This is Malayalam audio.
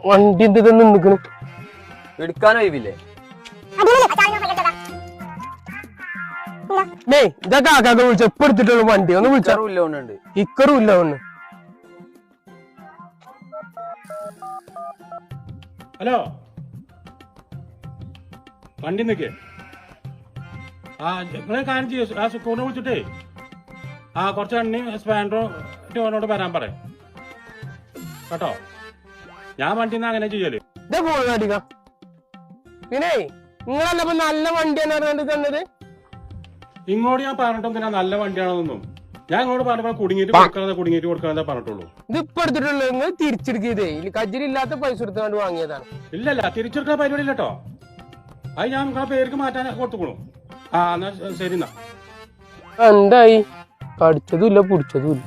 വണ്ടി എന്ത് നിക്കണ് എടുക്കാനോ ഒഴിവില്ലേ? ഇതൊക്കെ ആക്കാക്ക വിളിച്ച എപ്പ എടുത്തിട്ടുള്ള വണ്ടി ഒന്ന് വിളിച്ചാറുണ്ട് ഇക്കറും ഇല്ല ഒന്ന്. ഹലോ വണ്ടി നിക്കേ നിങ്ങളെ കാര്യം ചെയ്യും. ആ സുക്കൂറിനെ വിളിച്ചിട്ടേ കുറച്ച് എണ്ണി സ്പാൻഡറോട് വരാൻ പറയാം കേട്ടോ. ഞാൻ വണ്ടിന്ന് അങ്ങനെ ചെയ്യല്. ഇതേ ഫോൺ കാട്ടിക്ക. പിന്നെ നിങ്ങളല്ലപ്പോ നല്ല വണ്ടിയാണ് തന്നത്. ഇങ്ങോട്ട് ഞാൻ പറഞ്ഞിട്ടൊന്നും നല്ല വണ്ടിയാണെന്നൊന്നും ഞാൻ ഇങ്ങോട്ട് പറഞ്ഞപ്പോ കുടുങ്ങിട്ട് കൊടുക്കണതാ പറഞ്ഞിട്ടുള്ളൂ. ഇതിപ്പോ എടുത്തിട്ടുള്ളൂ. നിങ്ങൾ തിരിച്ചെടുക്കിയതേ കജ്ജിലില്ലാത്ത പൈസ എടുത്തുകൊണ്ട് വാങ്ങിയതാണ്. ഇല്ലല്ല തിരിച്ചെടുക്കുന്ന പരിപാടി ഇല്ലട്ടോ. അത് ഞാൻ നിങ്ങളെ പേർക്ക് മാറ്റാൻ കൊടുത്തുക്കണു. എന്നാ ശരി. എന്നാ എന്തായി? കടിച്ചതും ഇല്ല പിടിച്ചതും ഇല്ല.